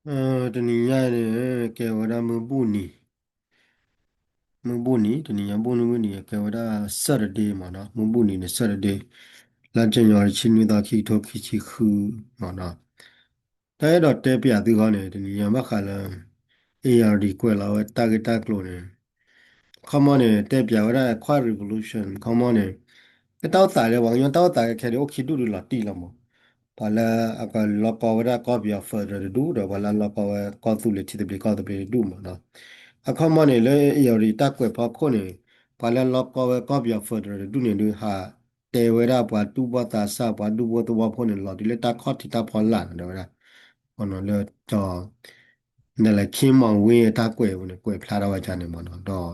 တနည်းရတယ်ကဲဝရမပူနီမပူနီတနည်းပူနီမနီကဲဝရ Saturday မှာနော်မပူနီနဲ့ Saturday လမ်းကျင်ရချင်းဝိတာခိထောခိချိခုမှာနော်တဲတော့တဲပြသူကောင်းနေတနည်းမခါလန် ARD ကွယ်လာဝဲ target ကလို့နေ come on တဲပြဝရ quiet revolution come on တောက်စားလေဘောင်တောက်စားခဲတယ်โอเคတူလာတီလာမောပါလာအကလောကဝရကောပြဖဒရဒူတော့ဘာလာလောကဝကောသူလေတိတပလကောတပလဒူမနော်အခမနေလေအယော်ရီတက်ကွယ်ဖောက်ခုနေပါလာလောကဝကောပြဖဒရဒူနေလူဟာတေဝရပွားတူဘတာဆပွားဒူဘတဘဖို့နေလောဒီလေတာခော့တီတာဖော်လာတယ်ဗျာဟောနော်လေတော့နယ်လေခင်းမောင်ဝင်းတက်ကွယ်ဝင်ကွယ်ဖလာတော့ကြနေမနော်တော့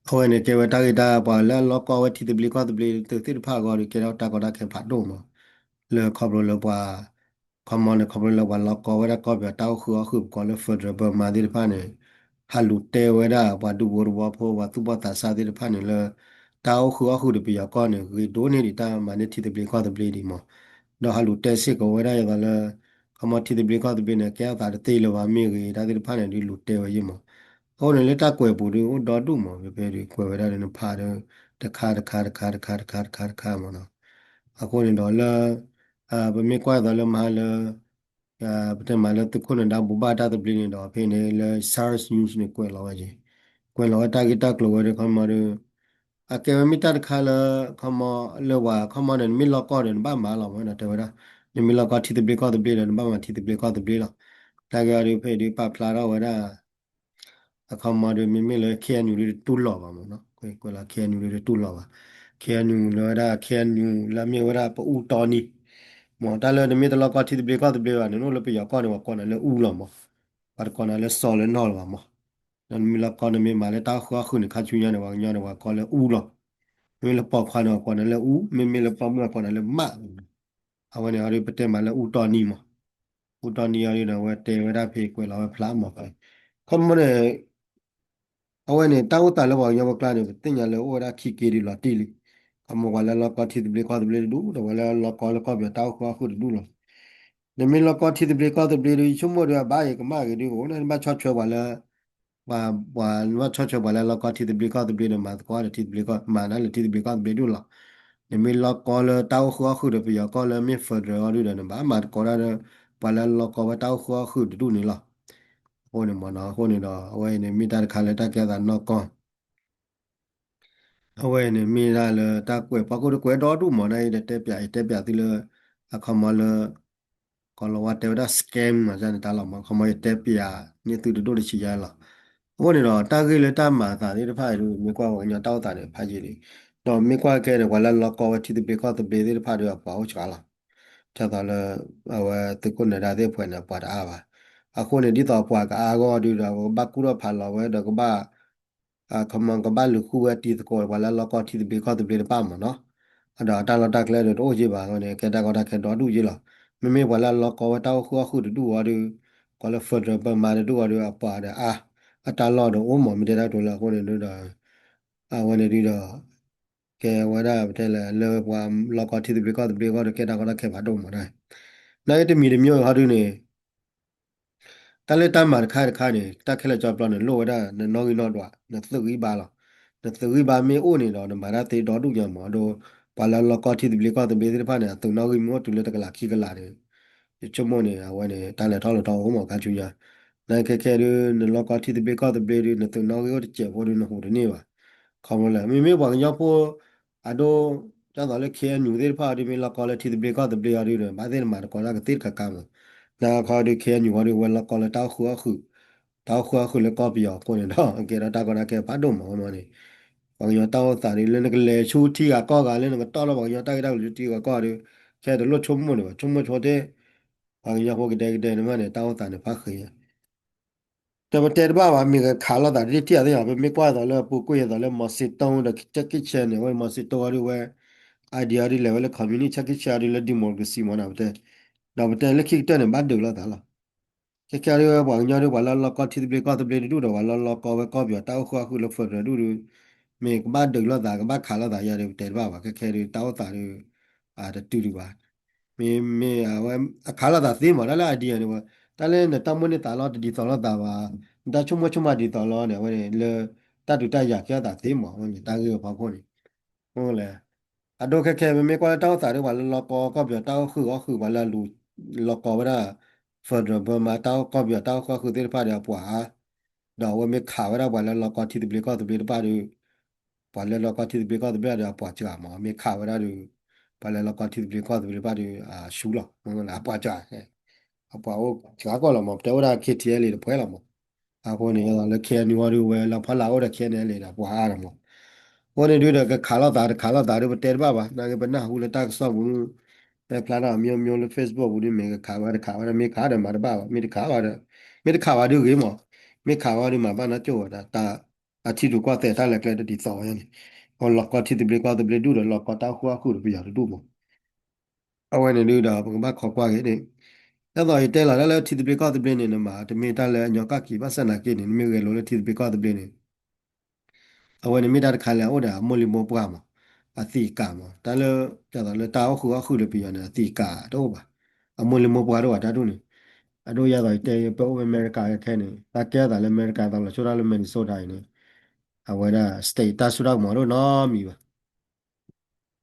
ခေါ်နေကေဝတာဂီတာပါလာလောကဝတိတပလကောတပလတူတိဖာကောကေတော့တာကောတာခေဖာတော့မle khobro le bwa common khobro le bwa lo ko wa ko bya taw khu khu ko le federal ba ma di pha ne halu te wa da bwa du bo bwa pho wa tu ba ta sa di pha ne le taw khu de bi ya ko ne ri do ne di ta ma ne ti de bi ko de bi di mo do halu te si ko wa da ya ga le common ti de bi ko de bi ne kya ta de te le wa mi ri da di pha ne di lu te wa yi mo ho ne le ta kwe bu di o do du mo be be di kwe wa da ne pha deတခါမနော်အခုနေတော့လာဗမေကွာတော့လမလာပထမလာတခုနေတာဘူဘာတာတပလင်းတော့ဖိနေလဲ SARS news နဲ့ကွယ်လာကြီးကွယ်လာတာဂီတာကလောရခမရအကယ်မီတာခါလာခမလောဝခမနဲ့မီလောက်ကောတယ်ဘာမှလာမနော်တဲ့ဝရဒီမီလောက်ကောတီတပလကောတပလတယ်ဘာမှတီတပလကောတပလလာတာကြရဖိဒီပပလာတော့ဝရအခမရမီမီလဲခဲနူရီတူလောပါမနော်ကွယ်လာခဲနူရီတူလောပါခဲနူလောရခဲနူလာမြေဝရပူတော်နီမော်တာလဲနမီတလောကတိတဘေကတဘေဝနနိုလပယကောနေဝကောနေလဲဦးလောမောပါကောနေလဲစော်လဲနော်လောမောနမီလကောနေမီမာလဲတာခွာခုန်ခါချူညာနေဝညာနေဝကောလဲဦးလောမီလပေါခွာနေကောနေလဲဦးမီလပေါမကောနေလဲမအဝနေအရိပတဲမာလဲဦးတော်နီမောဦးတော်နီရရဝဲတဲဝဲတာဖေကွယ်လောဖလားမောပဲခမနေအဝနေတောက်တာလဲဝညာဝကလာနေတင်ညာလဲဝရခီကီရီလောတီလီအမောဝလာလောကတိတဘေကတဘေဒူတော့ဝလာလောကလောကပြတောက်ခွာခုဒူလောနမီလကောတီတပလကောတပလရီချုံမရဘာယေကမာဂရီကိုနမချောချောပါလားဘာဘာနမချောချောပါလားလကောတီတပလကောတပလရီမှာကောတီတပလကောမာနလတီတပလကောတပလရီဒူလာနမီလကောလတောက်ခွာခုတပယကောလမီဖဒရရဒနဘာမာကောရပါလားလကောတောက်ခွာခုဒူနီလာဟိုနေမနာဟိုနေတော့အဝဲနေမိတာခါလက်တကဲတာနော့ကောအဝဲနေမိလာလတကွယ်ပကုတ်ကွယ်တော်တူမနိုင်တဲ့တက်ပြတိလအခမလ kalau wate udah scam aja nih dalam kamu itu pia ni tu dulu di sini lah. Oh ni loh, tak gila tak mah tadi tu pai tu, mikwa wanya tahu tadi pai jadi. Dah mikwa kene wala lokau wati tu beka tu bedi tu pai tu apa au cakala. Cakala awak tu kau ni dah dia puan apa dah apa. Aku ni di tahu puan ke aku di dah bakura pai lah, awak dah kau ba kamu kau ba luku wati tu kau wala lokau ti tu beka tu bedi pai mana. Ada la tak le do je ba ne ke da ko da ke do du je la me me wala lo ko wa ta khu khu du wa du ko la fa ba ma du wa du pa da a ta lo do o mo me da do la ko ne do da a wa ne di da ke wa da te la le wa lo ko ti bi ko bi ko ke da ko da ke ba do mo da na ye te mi de myo ha du ne ta le ta ma kha ne ta ke la job lo ne lo da ne no gi no do na tu gi ba la na tu gi ba me o ne do ne ma da te do du nya mo do pa la lo ko ti bi ko bi de pa ne tu no gi mo tu le ta ka la ki ka la ne ချမနေအဝနေတန်လေထောက်လို့တော့ဟိုမှာကချူညာနိုင်ခဲခဲရနလောကတိတဘေကတဘေရနတနောရောတကျေဘောရနဟိုတနေပါခေါမလဲမိမိဘောင်ရောက်ဖို့အဒိုကျန်တော်လေခဲညူသေးဖာဒီမီလောကလေတိတဘေကတဘေရရဘာသေးမှာကောလာကတိကကမ်းနာခါဒီခဲညူဝရဝလောကလေတောက်ခုအခုတောက်ခုအခုလေကောပြောကိုနေတော့ကေရတာကနာကေဘာတော့မောမနေဘောင်ရတောက်စာရီလည်းကလေချူတီကကောကလည်းကတော့ဘောင်ရတိုက်တော့လူတီကကောတယ်ခဲတယ်လို့ချုံမနေချုံမချောတဲ့ bằng nhau cái đây mà này tao tao này phát khởiแต่ประเทศบ้านว่ามี个ขา了แต่ที่เที่ยวที่อย่างเป็นไม่กว่าแต่ละปูกุ้ยแต่ละมาสิตงแต่จะกิจเชนเนี่ยว่ามาสิตงอะไรว่าไอเดียที่เลเวลคอมมูนิตี้กิจเชนอะไรดิโมกราซีมันเอาแต่เราแต่ละคิดแต่เนี่ยบ้านเดือดแล้วแต่ละแค่เรื่องว่าอย่างเดียวว่าเราก็ที่เบลก็ที่เบลดูแต่ว่าเราก็ว่าก็เบียดเต้าขั้วคือเราฝึกเราดูมีบ้านเดือดแล้วแต่ก็บ้านขาแล้วแต่อย่างเดียวแต่บ้านว่าแค่เรื่องเต้าแต่เรื่องแต่ดูดีกว่ามีขาแล้วแต่สิ่งมันนั่นแหละไอเดียเนี่ยว่า但是呢，当末的大佬的大佬大吧，但出没的大佬呢，我呢了，大都大家家大对嘛，我呢大个包括呢，我嘞，啊，都开没过来到啥的话，老高高标到后完了路老高的，反正不嘛到高标到后的把的不啊，然后我没看完了老高提的不高的不的把的，完了老高提的不高的不的不这嘛，没看完了就，完了老高提的不高的不把的啊输了，我来不这。apa o chaka la mo te ora ke tie le pwe la mo a ko ne ya le ke ni wa ru we la pha la o da ke ne le da bwa ara mo ko ne du da ka kha la da ru te ba na ke ba na hu le ta so bu e pla na myo le facebook bu ni me kha ba me kha da ma da ba me de kha ba da me de kha ba du ge mo me kha ba du ma ba na cho da ta a ti du kwa te ta le ke de di so ya ni ko lo ko ti de ble ko de ble du lo ko ta hu ku du ya du mo a we ne du da ba kho kwa ge de အဲ့တော့တဲလာလည်းတီတပကောက်တပင်းနေမှာတမီတလည်းညောကကီပါစနာကိနေမြေရလို့တီတပကောက်တပင်းနေအဝနေမိတာခါလဲဩဒါမလီမောပွားမှာအတိကာမှာတလည်းကြတော့လေတာအခုလည်းပြရနေအတိကာတော့ပါအမလီမောပွားတော့တာတို့နေအတို့ရတော့တဲပေါ်အမေရိကခဲနေတာကဲတာလည်းအမေရိကတော့ဆိုရလည်းမင်းဆိုတာနေအဝဒါစတေတာဆူတော့မလို့နော်မီပါ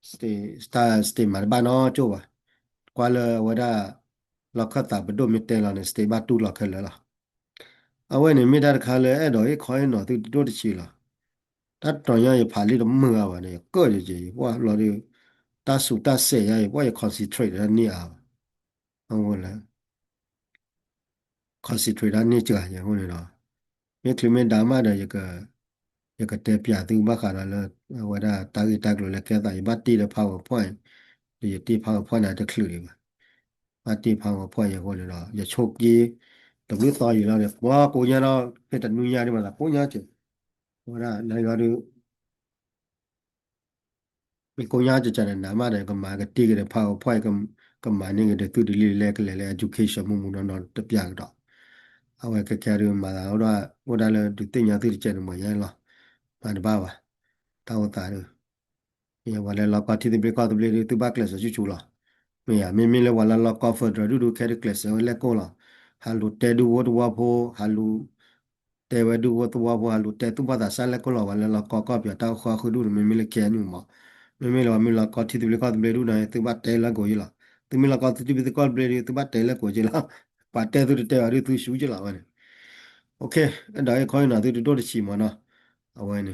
စတေမှာဘာနော်ကျိုးပါကွာလေဝဒါလောက်ခတာဘဒိုမီတဲလာနေစတေဘာတူလောက်ခဲလဲလား အဝဲနေမိတာခါလဲအဲ့တော့ခေါင်းတော့သူတို့တချီလာတတ်တော်ရရဖာလီတော့မငါပါနဲ့ကော့ရကြီးဘွာလော်ရီတဆူတဆေရဘွာရ concentrate ရနေအောင်ဟုတ်လား concentrate ရနေကြရဟုတ်နေတော့မြေခလမဒါမတဲ့ရကတဲ့ပြသူဘခါလာဝဒတာဂီတက်လို့လည်းကဲတာဘတ်တီတဲ့ PowerPoint ဒီတီ PowerPoint တဲ့ခလူတွေပါဘတ်တီ PowerPoint ရဟုတ်နေတော့ရချုပ်ကြီးတဝိတော်ရလာတယ်ဘွာကိုရတော့ဖြစ်တဲ့နူးရဒီမှာလားကိုရချင်ဟိုဒါနိုင်ငံတို့ mi ko nya cha cha na ma de ka ma ka ti ke de pha ko phai ka ma ni ke de tu de le education mu no no te pya do a we ke ka ru ma la o da le tu ti nya ti che no ma ya lo ma de ba ta o ta ru ye wa le lo ka ti de be ka de le tu ba class ju chu lo me ya me le wa la lo ka for du ke de class le ko lo ha lu te du wo du wa pho ha lu te we du wo tu wa pho ha lu te tu ba da sa le ko lo wa le lo ka pya ta kho khu du me le ke ni ma မမေလာကတိတဘလကတဘလေရူနိုင်တဘတဲလာကိုရလာတမီလာကတိဘတကဘလေတဘတဲလာကိုကြလာပါတဲသူတဲရသူရှူကြလာဝဲโอเคအဲ့ဒါခေါင်းနာသူတို့တချီမနော်အဝဲနေ